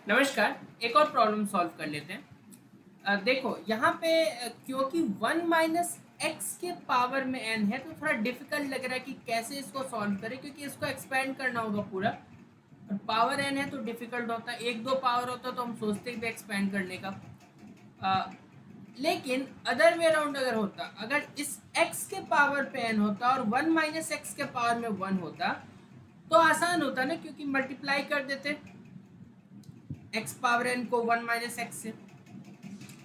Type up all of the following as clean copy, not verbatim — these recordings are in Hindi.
नमस्कार। एक और प्रॉब्लम सॉल्व कर लेते हैं। देखो यहाँ पे क्योंकि 1 - x के पावर में n है तो थोड़ा डिफिकल्ट लग रहा है कि कैसे इसको सॉल्व करें, क्योंकि इसको एक्सपेंड करना होगा पूरा। और पावर n है तो डिफिकल्ट होता है, एक दो पावर होता तो हम सोचते भी एक्सपेंड करने का। अ, लेकिन अदर वे अराउंड अगर होता, अगर इस x के पावर पे n होता और 1 - x के पावर में 1 होता तो आसान होता ना, क्योंकि मल्टीप्लाई कर देते x पावर n को 1 - x से,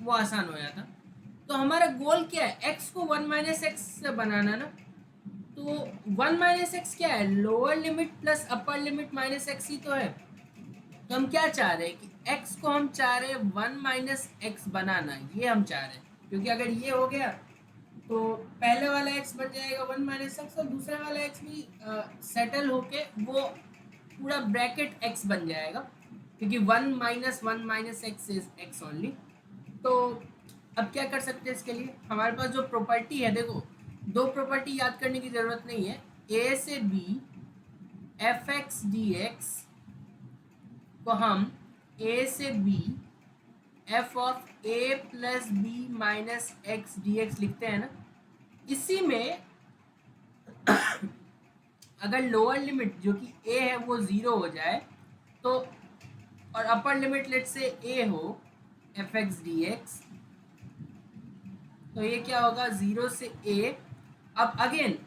वो आसान हो जाता। तो हमारा गोल क्या है, x को 1 - x से बनाना ना। तो 1 - x क्या है, lower limit plus upper limit minus x ही तो है। तो हम क्या चाह रहे हैं कि x को हम चाह रहे हैं 1 - x बनाना, ये हम चाह रहे हैं। क्योंकि अगर ये हो गया तो पहले वाला x बन जाएगा 1 - x और दूसरे वाला x भी सेटल होके वो पूरा ब्रैकेट x बन जाएगा, क्योंकि 1 - 1 - x इज x ओनली। तो अब क्या कर सकते हैं इसके लिए, हमारे पास जो प्रॉपर्टी है, देखो दो प्रॉपर्टी याद करने की जरूरत नहीं है। a से b f(x) dx को हम a से b f(a + b - x dx लिखते हैं ना। इसी में अगर लोअर लिमिट जो कि a है वो 0 हो जाए तो, और अपर लिमिट लेट से a हो f(x) dx, तो ये क्या होगा 0 से a। अब अगेन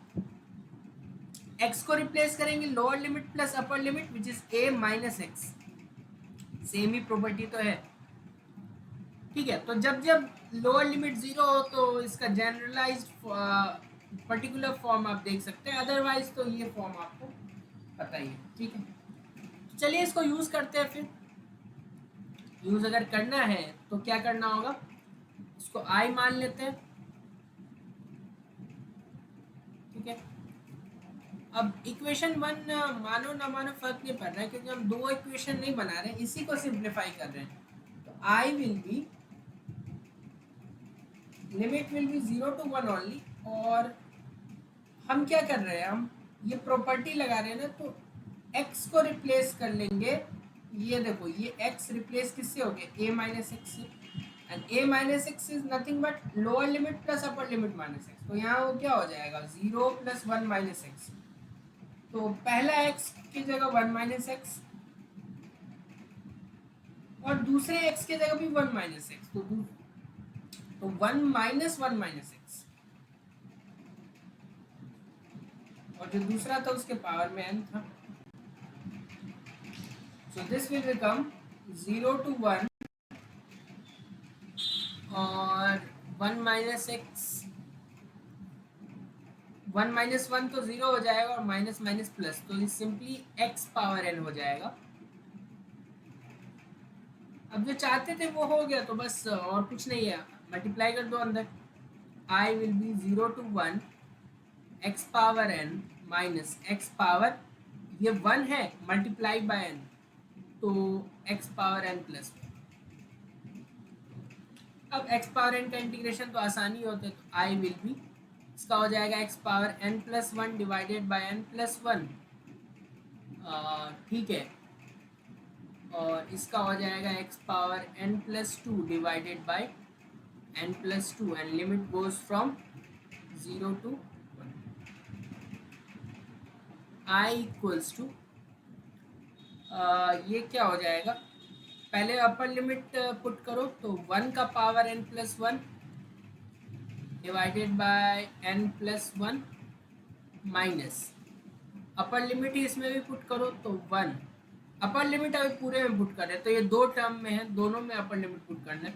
x को रिप्लेस करेंगे lower limit plus upper limit which is a - x, same he property तो है। ठीक है, तो जब जब लोअर लिमिट 0 हो तो इसका जनरलाइज्ड पर्टिकुलर फॉर्म आप देख सकते हैं, अदरवाइज तो ये फॉर्म आपको पता ही है। ठीक है, तो चलिए इसको यूज करते हैं। फिर यूज अगर करना है तो क्या करना होगा, इसको i मान लेते हैं। ठीक है, अब इक्वेशन 1 मानो ना मानो फर्क नहीं पड़ रहा है, क्योंकि हम दो इक्वेशन नहीं बना रहे हैं, इसी को सिंप्लीफाई कर रहे हैं। तो I will be, limit will be 0 to 1 only. और हम क्या कर रहे हैं, हम ये प्रॉपर्टी लगा रहे हैं ना, तो x को रिप्लेस कर लेंगे। ये देखो, ये x रिप्लेस किससे हो गया, a - x से। And a - x is nothing but lower limit plus upper limit minus x। तो यहाँ वो क्या हो जाएगा 0 + 1 - x। तो पहला x की जगह 1 - x और दूसरे x की जगह भी 1 - x। तो 1 - 1 - x, और जो दूसरा था उसके पावर में n था। So this will become 0 to 1 और 1 - x, 1 - 1 तो 0 हो जाएगा और माइनस माइनस प्लस, तो ये सिंपली x पावर n हो जाएगा। अब जो चाहते थे वो हो गया, तो बस और कुछ नहीं है, मल्टीप्लाई कर दो अंदर। I will be 0 to 1 x power n minus x power, ये 1 है मल्टीप्लाई बाय n, तो x पावर n प्लस। अब x पावर n का इंटीग्रेशन तो आसानी होता है, तो I विल बी, इसका हो जाएगा x power n plus 1 divided by n plus 1। ठीक है, और इसका हो जाएगा x power n plus 2 divided by n plus 2, and limit goes from 0 to 1। I equals to, ये क्या हो जाएगा, पहले अपर लिमिट पुट करो तो 1 का power n plus 1 divided by n plus 1 minus upper limit ही इसमें भी पुट करो तो 1। अपर लिमिट अभी पूरे में पुट कर रहे हैं, तो ये दो टर्म में है, दोनों में अपर लिमिट पुट करना है।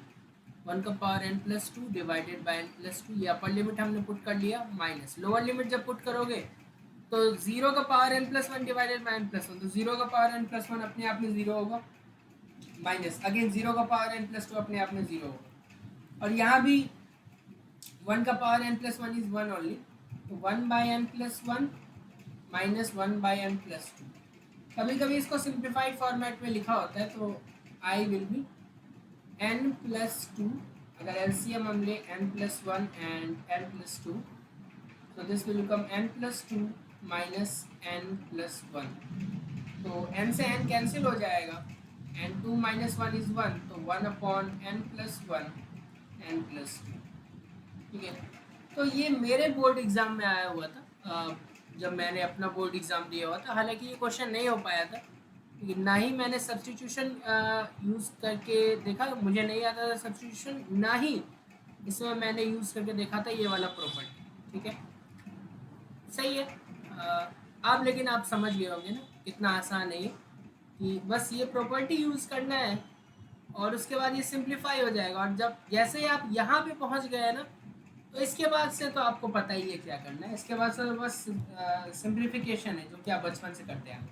1 का power n plus 2 divided by n plus 2, ये अपर लिमिट हमने पुट कर लिया, माइनस लोअर लिमिट जब पुट करोगे तो 0 का power n plus 1 divided by n plus 1, तो 0 का पावर n प्लस 1 अपने आप में 0 होगा, माइनस अगेन 0 का पावर n प्लस 2 अपने आप में 0 होगा। और यहाँ भी 1 का power n plus 1 is 1 only, तो 1 by n plus 1 minus 1 by n plus 2। कभी कभी इसको सिंप्लीफाइड फॉर्मेट में लिखा होता है, तो I will be n plus 2, अगर एलसीएम हम ले n plus 1 and n plus 2, so this will become n plus 2 minus n plus 1। तो n से n कैंसिल हो जाएगा, n2 minus one is one, तो one upon n plus one n plus two. ठीक है, तो ये मेरे बोर्ड एग्ज़ाम में आया हुआ था, जब मैंने अपना बोर्ड एग्ज़ाम दिया हुआ था। हालांकि ये क्वेश्चन नहीं हो पाया था, लेकिन ना ही मैंने सब्स्टिट्यूशन यूज़ करके देखा, मुझे नहीं आता था सब्स्टिट्यूशन, ना ही इसमें मैंने यूज़ करके देखा था ये वाला प्रॉपर्टी। ठीक है, सही है। आप लेकिन आप समझ गए होंगे ना, इतना आसान है ये, कि बस ये प्रॉपर्टी यूज़ करना है और उसके बाद ये सिंप्लीफाई हो जाएगा। और जब जैसे ही आप यहाँ पे पहुँच गए ना, तो इसके बाद से तो आपको पता ही है क्या करना है। इसके बाद से तो बस सिंप्लीफिकेशन है, जो कि आप बचपन से करते हैं।